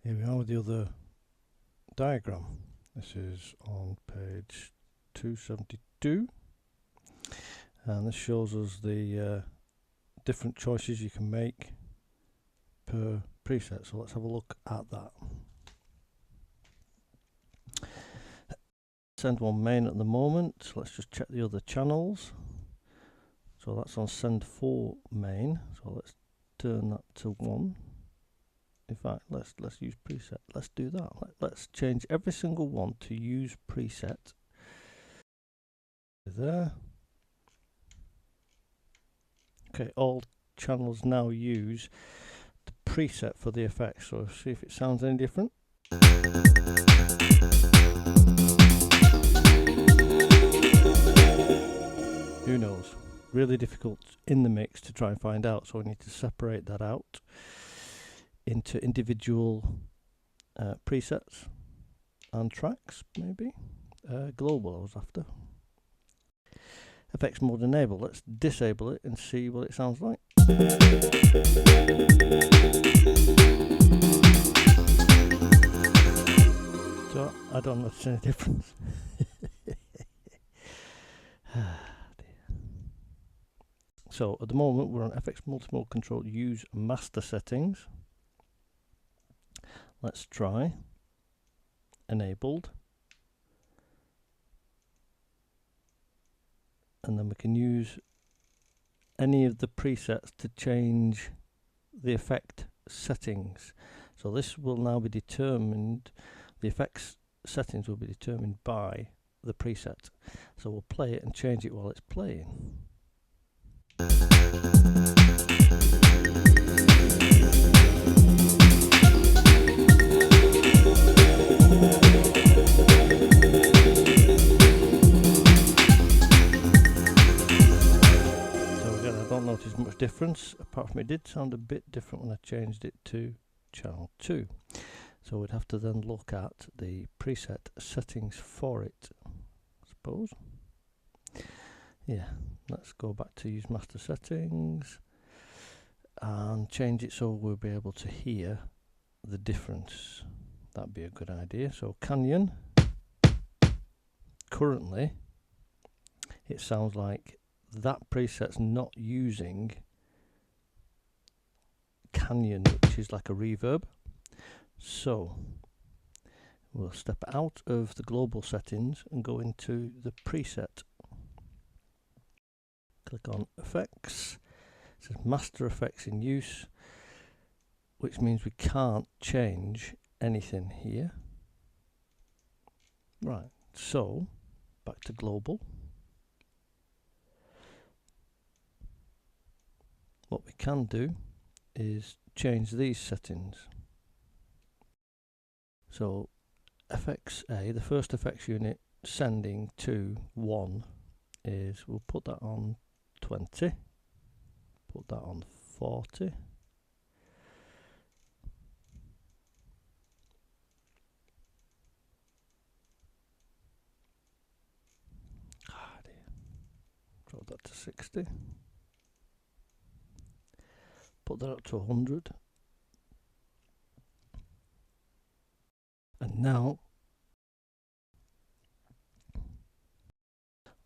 Here we are with the other diagram. This is on page 272, and this shows us the different choices you can make per preset. So let's have a look at that. Send one main at the moment. Let's just check the other channels. So that's on send 4 main. So let's turn that to 1. In fact, let's use preset. Let's do that. Let's change every single one to use preset. There. Okay, all channels now use the preset for the effects. So see if it sounds any different. Who knows? Really difficult in the mix to try and find out, so we need to separate that out into individual presets and tracks, maybe. Global I was after. Effects mode enable. Let's disable it and see what it sounds like. So I don't notice any difference. So at the moment we're on FX multimode control, use master settings. Let's try enabled, and then we can use any of the presets to change the effect settings. So this will now be determined, the effects settings will be determined by the preset. So we'll play it and change it while it's playing. Notice much difference, apart from it did sound a bit different when I changed it to channel 2. So we'd have to then look at the preset settings for it, I suppose. Yeah, let's go back to use master settings and change it so we'll be able to hear the difference. That'd be a good idea. So Canyon, currently it sounds like that preset's not using Canyon, which is like a reverb. So we'll step out of the global settings and go into the preset. Click on effects. It says master effects in use, which means we can't change anything here. Right, so back to global. What we can do is change these settings. So FXA, the first effects unit sending to 1 is, we'll put that on 20, put that on 40, drop that to 60. Put that up to 100, and now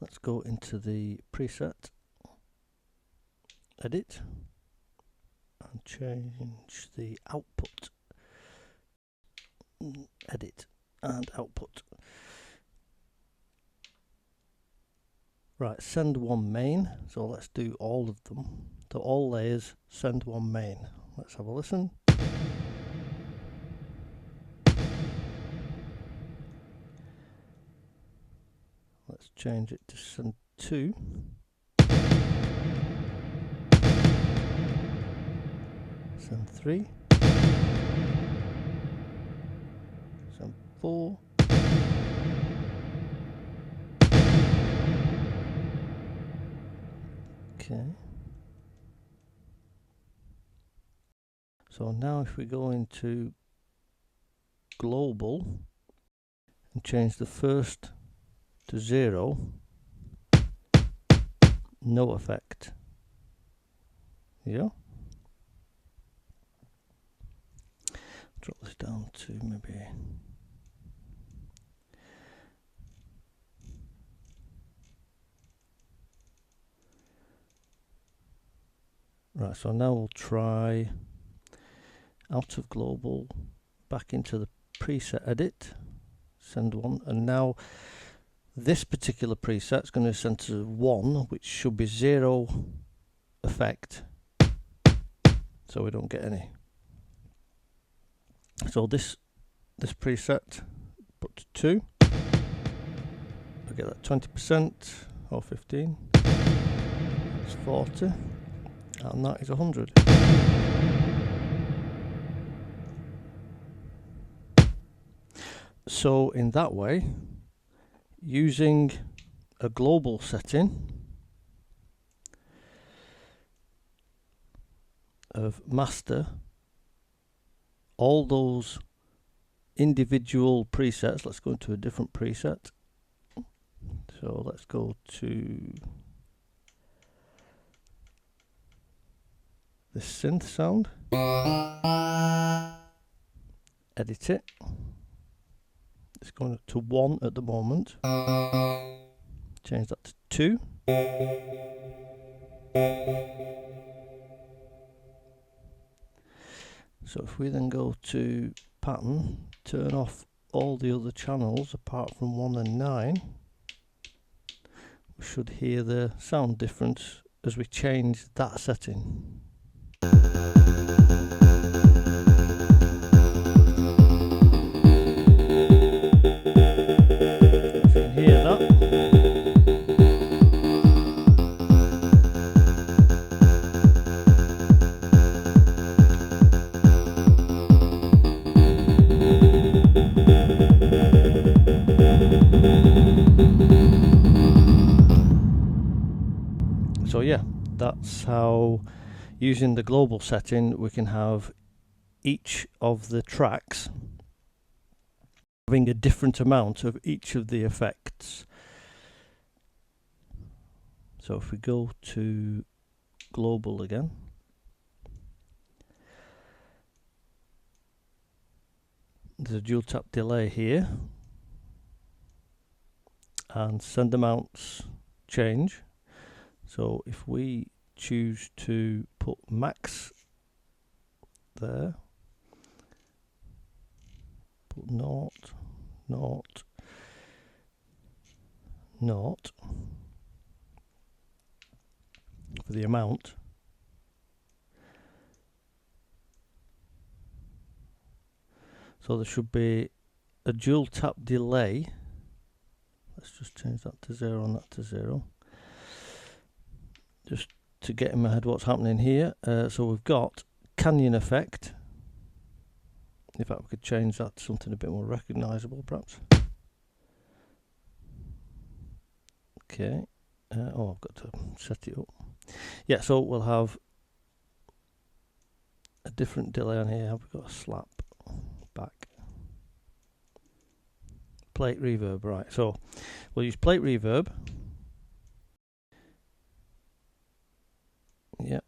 let's go into the preset, edit, and change the output, edit and output. Right, send one main, so let's do all of them. So all layers, send one main. Let's have a listen. Let's change it to send 2. Send 3. Send 4. Okay. So now if we go into global and change the first to 0, no effect. Yeah. Drop this down to maybe right, so now we'll try out of global, back into the preset edit, send one, and now this particular preset is going to send to 1, which should be 0 effect, so we don't get any. So this preset, put to 2, I get that 20% or 15, it's 40, and that is 100. So in that way, using a global setting of master, all those individual presets, let's go into a different preset. So let's go to the synth sound, edit it. It's going to 1 at the moment. Change that to 2. So if we then go to pattern, turn off all the other channels apart from 1 and 9, we should hear the sound difference as we change that setting. So yeah, that's how, using the global setting, we can have each of the tracks having a different amount of each of the effects. So if we go to global again, there's a dual tap delay here, and send amounts change. So if we choose to put max there, put 0, 0, 0 for the amount, so there should be a dual tap delay. Let's just change that to 0 and that to 0, just to get in my head what's happening here. So we've got canyon effect. In fact, we could change that to something a bit more recognizable, perhaps. Okay. Oh, I've got to set it up. Yeah, so we'll have a different delay on here. We've got a slap back. Plate reverb, right. So we'll use plate reverb. Yeah.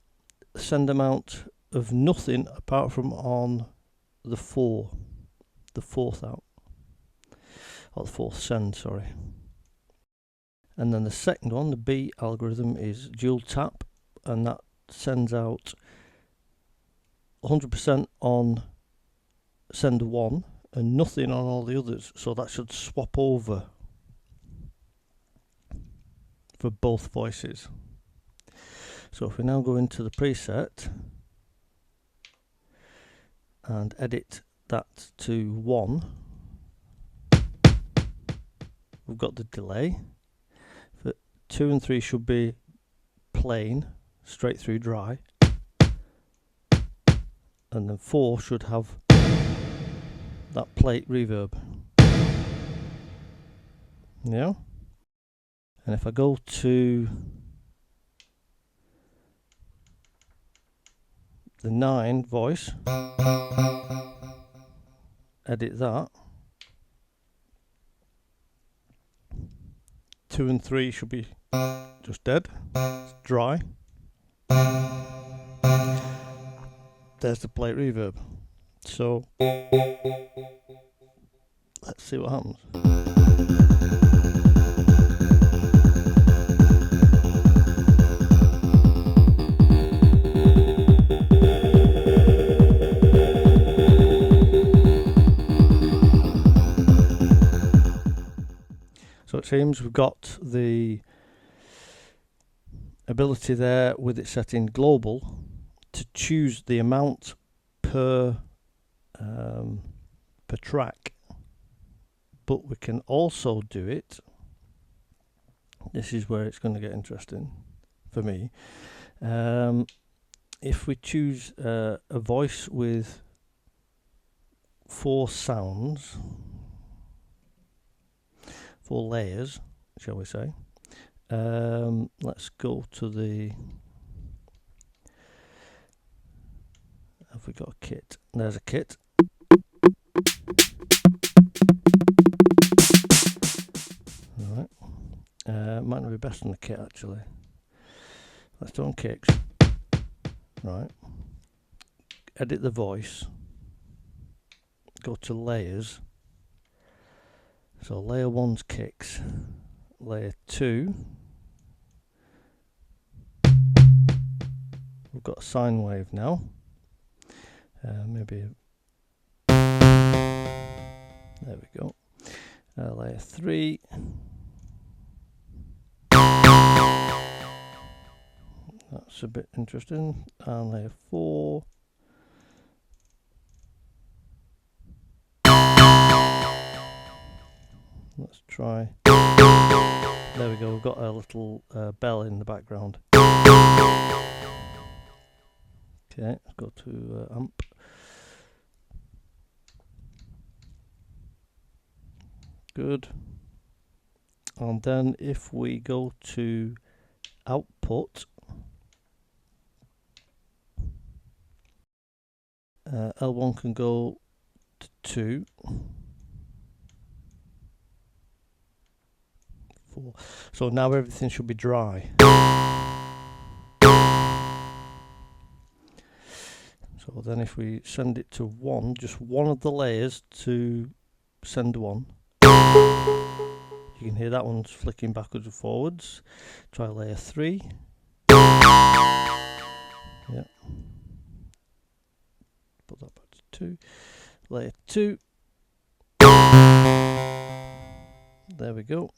Send amount of nothing apart from on the 4, the 4th out, or the 4th send, sorry. And then the second one, the B algorithm, is dual tap, and that sends out 100% on send 1 and nothing on all the others, so that should swap over for both voices. So if we now go into the preset and edit that to 1, we've got the delay. For 2 and 3 should be plain, straight through dry, and then 4 should have that plate reverb. Yeah. And if I go to the 9 voice, edit that, 2 and 3 should be just dead, it's dry. There's the plate reverb. So let's see what happens. So it seems we've got the ability there with it set in global to choose the amount per track, but we can also do it. This is where it's going to get interesting for me. If we choose a voice with 4 sounds, 4 layers, shall we say. Let's go to the, have we got a kit? There's a kit. Right. Might not be best on the kit actually. Let's do on kicks. Right. Edit the voice. Go to layers. So layer 1's kicks. Layer 2. We've got a sine wave now. Maybe. There we go. Layer 3. That's a bit interesting. And layer 4. Let's try. There we go, we've got a little bell in the background. Okay, let's go to amp. Good. And then if we go to output, L1 can go to 2. 4. So now everything should be dry. So then if we send it to 1, just one of the layers to send 1. You can hear that one's flicking backwards and forwards. Try layer 3. Yeah. Put that back to 2. Layer 2. There we go.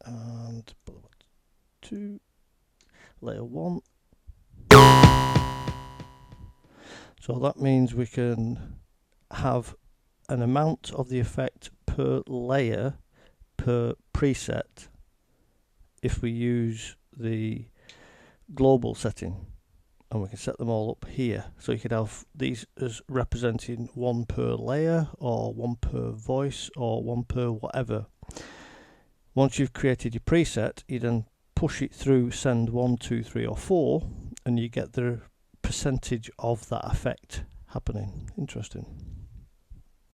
And put that back to 2. Layer 1. So that means we can have an amount of the effect per layer per preset if we use the global setting, and we can set them all up here. So you could have these as representing 1 per layer, or 1 per voice, or 1 per whatever. Once you've created your preset, you then push it through send 1, 2, 3 or 4, and you get the percentage of that effect happening. Interesting.